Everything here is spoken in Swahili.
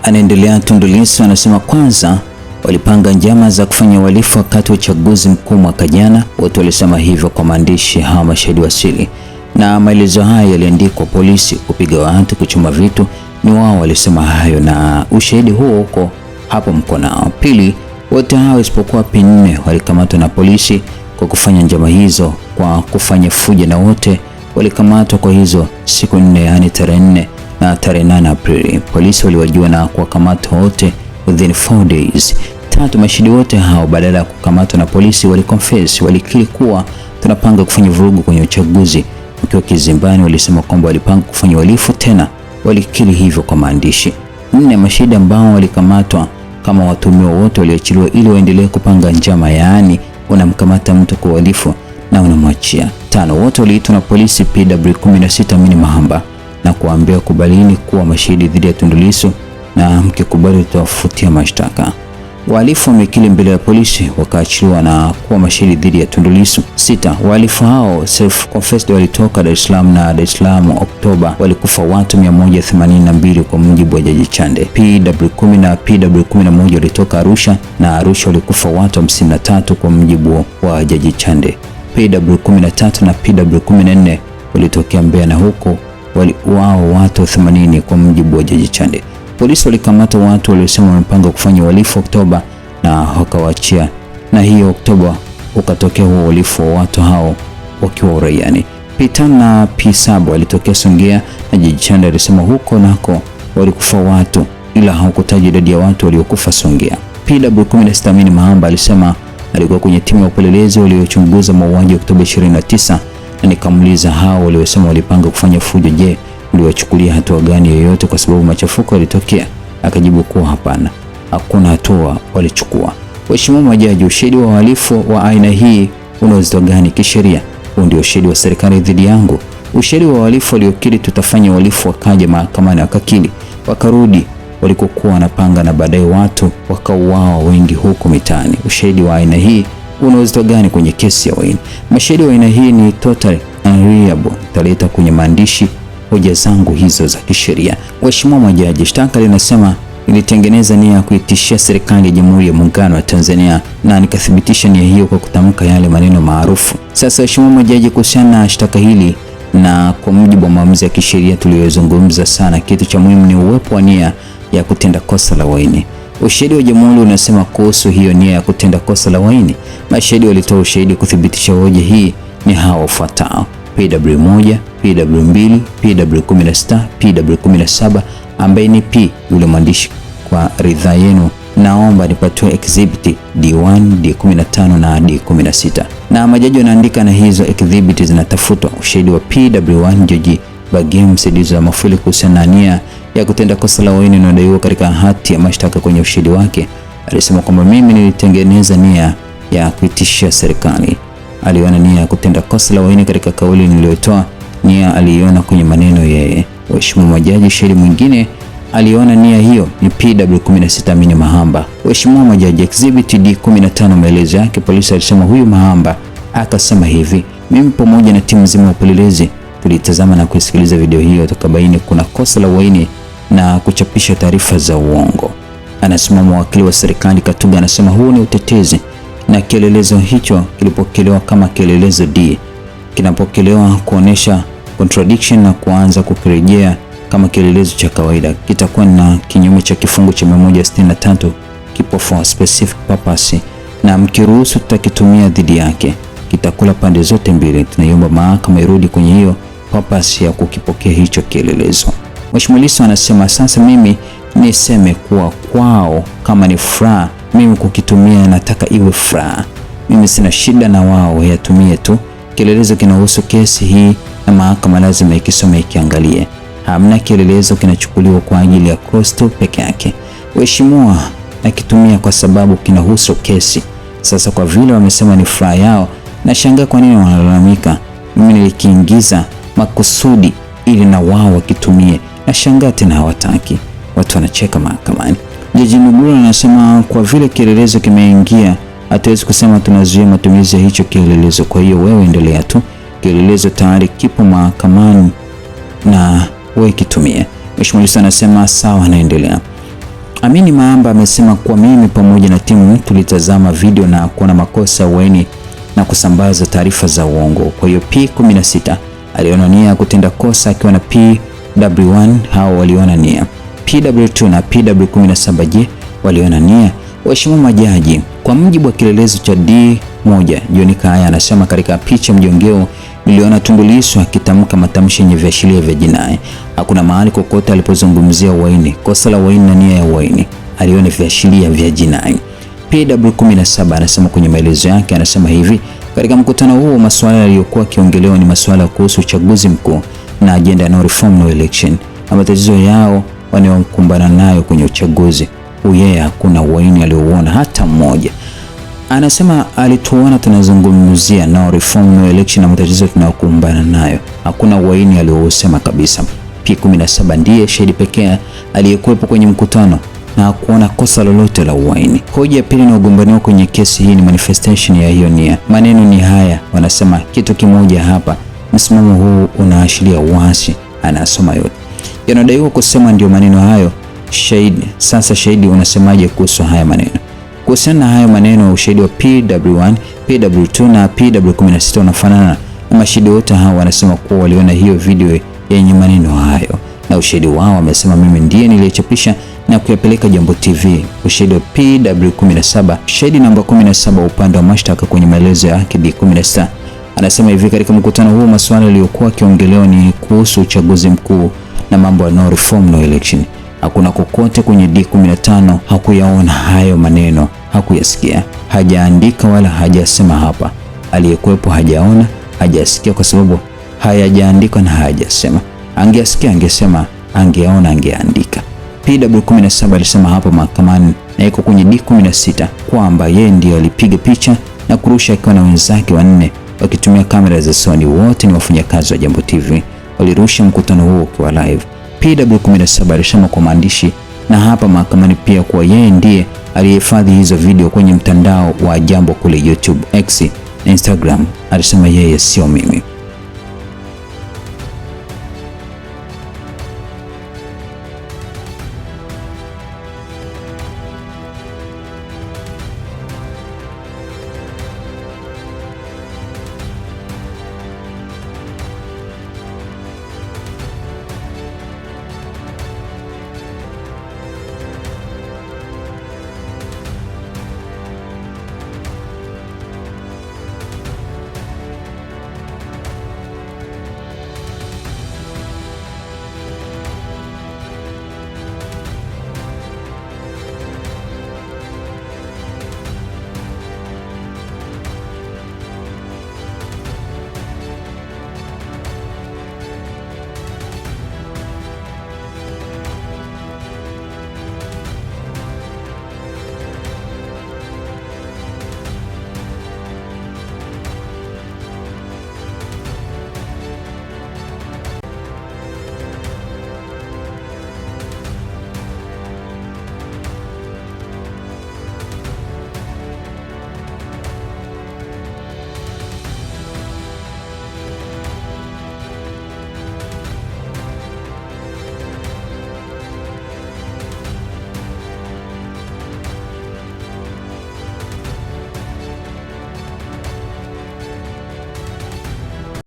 Anaendelea. Tundu Lissu anasema kwanza walipanga njama za kufanya uhalifu wakati wa uchaguzi mkuu mwaka jana. Wote walisema hivyo kwa maandishi hawa mashahidi wasili, na maelezo haya yaliandikwa. Polisi kupiga watu, kuchoma vitu, ni wao walisema hayo, na ushahidi huo uko hapo mko nao. Pili, wote hao isipokuwa P4 walikamatwa na polisi kwa kufanya njama hizo kwa kufanya fujo, na wote walikamatwa kwa hizo siku 4, yani tarehe 4 na tarehe 8 Aprili. Polisi waliwajua na kuwakamata wote within 4 days. Tatu, mashahidi wote hao badala ya kukamatwa na polisi waliconfess, walikiri kuwa tunapanga kufanya vurugu kwenye uchaguzi. Wakiwa kizimbani walisema kwamba walipanga kufanya uhalifu, tena walikiri hivyo kwa maandishi. 4, mashahidi ambao walikamatwa kama watuhumiwa wote waliachiliwa ili waendelee kupanga njama, yaani unamkamata mtu kwa uhalifu na unamwachia. 5, wote waliitwa na polisi PW16 Amini Mahamba na kuambia kubalini kuwa mashahidi dhidi ya Tundu Lissu, na mkikubali tutawafutia mashtaka. Wahalifu wamekili mbele ya polisi wakaachiliwa na kuwa mashahidi dhidi ya Tundu Lissu. 6, wahalifu hao self confessed walitoka Dar es Salaam, na Dar es Salaam Oktoba walikufa watu 182 kwa mujibu wa Jaji Chande. PW10 na PW11 walitoka Arusha, na Arusha walikufa watu 53 kwa mujibu wa Jaji Chande. PW13 na PW14 walitokea Mbeya, na huko waliuao watu 80 kwa mujibu wa Jaji Chande. Polisi walikamata watu waliosema wamepanga kufanya uhalifu Oktoba na wakawaachia, na hiyo Oktoba ukatokea huo uhalifu wa watu hao wakiwa uraiani. P5 na P7 walitokea Songea, na Jaji Chande alisema huko nako walikufa watu, ila hakutaja idadi ya watu waliokufa Songea. PW16 Amini Mahamba alisema alikuwa kwenye timu ya upelelezi waliochunguza mauaji Oktoba 29, na nikamuuliza hao waliosema walipanga kufanya fujo, je, uliwachukulia hatua gani yoyote kwa sababu machafuko yalitokea? Akajibu kuwa hapana, hakuna hatua walichukua. Waheshimiwa majaji, ushahidi wa uhalifu wa aina hii una uzito gani kisheria? Huu ndio ushahidi wa serikali dhidi yangu. Ushahidi wa uhalifu waliokiri tutafanya uhalifu, wakaja mahakamani wakakili, wakarudi walikokuwa wanapanga, na baadaye watu wakauawa wengi huko mitaani. Ushahidi wa aina hii una uzito gani kwenye kesi ya Wayne? Mashahidi wa aina hii ni totally unreliable. Nitaleta kwenye maandishi hoja zangu hizo za kisheria. Waheshimiwa majaji, shtaka linasema nilitengeneza nia ya kuitishia serikali ya Jamhuri ya Muungano wa Tanzania na nikathibitisha nia hiyo kwa kutamka yale maneno maarufu. Sasa waheshimiwa majaji, kuhusiana na shtaka hili na kwa mujibu wa maamuzi ya kisheria tuliyozungumza sana, kitu cha muhimu ni uwepo wa nia ya kutenda kosa la Wayne. Ushahidi wa Jamhuri unasema kuhusu hiyo nia ya kutenda kosa la Wayne, mashahidi walitoa ushahidi kuthibitisha hoja hii ni hawa wafuatao: PW1, PW2, PW16, PW17 ambaye ni P yule mwandishi. Kwa ridhaa yenu naomba nipatiwe exhibit D1, D15 na D16. Na majaji wanaandika na hizo exhibit zinatafutwa. Ushahidi wa PW1, Jaji Bagem msaidizi wa Mafuli kuhusiana na nia ya kutenda kosa la Wayne inayodaiwa katika hati ya mashtaka. Kwenye ushahidi wake alisema kwamba mimi nilitengeneza nia ya kuitishia serikali. Aliona nia ya kutenda kosa la Wayne katika kauli niliyotoa, nia aliiona kwenye maneno yeye. Waheshimiwa majaji, shahidi mwingine aliona nia hiyo ni PW16 Amini Mahamba. Waheshimiwa majaji, exhibit D15 maelezo yake, polisi alisema huyu Mahamba akasema hivi: mimi pamoja na timu nzima ya upelelezi tulitazama na kusikiliza video hiyo, tukabaini kuna kosa la Wayne na kuchapisha taarifa za uongo. Anasema mawakili wa serikali Katuga anasema huu ni utetezi, na kielelezo hicho kilipokelewa kama kielelezo D kinapokelewa kuonesha contradiction na kuanza kukirejea kama kielelezo cha kawaida, kitakuwa na kinyume cha kifungu cha 163 kipo for specific purpose, na mkiruhusu tutakitumia dhidi yake, kitakula pande zote mbili. Tunaiomba mahakama irudi kwenye hiyo purpose ya kukipokea hicho kielelezo. Mheshimiwa Lissu anasema sasa mimi niseme kuwa kwao kama ni furaha mimi kukitumia, nataka iwe furaha. Mimi sina shida na wao, yatumie tu. Kielelezo kinahusu kesi hii na mahakama lazima ikisome ikiangalie. Hamna kielelezo kinachukuliwa kwa ajili ya cross tu peke yake. Waheshimiwa, nakitumia kwa sababu kinahusu kesi. Sasa kwa vile wamesema ni furaha yao, nashangaa kwa nini wanalalamika. Mimi nilikiingiza makusudi ili na wao wakitumie. Nashangaa tena hawataki. Watu wanacheka mahakamani. Jaji Nugura anasema kwa vile kielelezo kimeingia, hatuwezi kusema tunazuia matumizi ya hicho kielelezo. Kwa hiyo wewe endelea tu, kielelezo tayari kipo mahakamani na wewe kitumie. Mheshimiwa Lissu anasema sawa, anaendelea. Amini Maamba amesema kuwa mimi pamoja na timu tulitazama video na kuona makosa uhaini na kusambaza taarifa za uongo. Kwa hiyo P16 aliona nia ya kutenda kosa akiwa na PW1 hao waliona nia. PW2 na PW17 je, waliona nia? Waheshimiwa majaji, kwa mujibu wa kielelezo cha D1, John Kaya anasema katika picha mjongeo niliona Tundu Lissu akitamka matamshi yenye viashiria vya jinai. Hakuna mahali kokote alipozungumzia uhaini, kosa la uhaini na nia ya uhaini. Aliona viashiria vya jinai. PW17 anasema kwenye maelezo yake, anasema hivi: katika mkutano huo masuala yaliyokuwa kiongelewa ni masuala kuhusu uchaguzi mkuu na agenda no reform no election, na matatizo yao wanayokumbana nayo kwenye uchaguzi. Yeye hakuna uhaini aliouona hata mmoja. Anasema alituona tunazungumzia no reform no election na matatizo tunayokumbana nayo. Hakuna uhaini aliousema kabisa. P17 ndiye shahidi pekee aliyekuwepo kwenye mkutano na hakuona kosa lolote la uhaini. Hoja ya pili inayogombaniwa kwenye kesi hii ni manifestation ya hiyo nia. Maneno ni haya, wanasema kitu kimoja hapa, msimamo huu unaashiria uasi. Anasoma yote yanadaiwa kusema, ndio maneno hayo. Shahidi, sasa shahidi unasemaje kuhusu haya maneno? Kuhusiana na hayo maneno, ushahidi wa PW1, PW2 na PW16 unafanana, na mashahidi wote hao wanasema kuwa waliona hiyo video yenye maneno hayo, na ushahidi wao wamesema mimi ndiye niliyechapisha na kuyapeleka Jambo TV. Ushahidi wa PW17, shahidi namba 17 upande wa mashtaka kwenye maelezo yake D16 anasema hivi: katika mkutano huo masuala yaliyokuwa kiongelewa ni kuhusu uchaguzi mkuu na mambo ya no reform no election. Hakuna kokote kwenye D15 hakuyaona hayo maneno, hakuyasikia, hajaandika wala hajasema hapa. Aliyekuwepo hajaona, hajasikia kwa sababu hayajaandika na hajasema. Angesikia angesema, angeona angeandika. PW17 alisema hapa mahakamani na iko kwenye D16 kwamba yeye ndiye alipiga picha na kurusha akiwa na wenzake wanne wakitumia kamera za Sony. Wote ni wafanyakazi wa Jambo TV, walirusha mkutano huo ukiwa live. PW17 alisema kwa maandishi na hapa mahakamani pia kuwa yeye ndiye aliyehifadhi hizo video kwenye mtandao wa Jambo kule YouTube, X na Instagram. Alisema yeye sio mimi.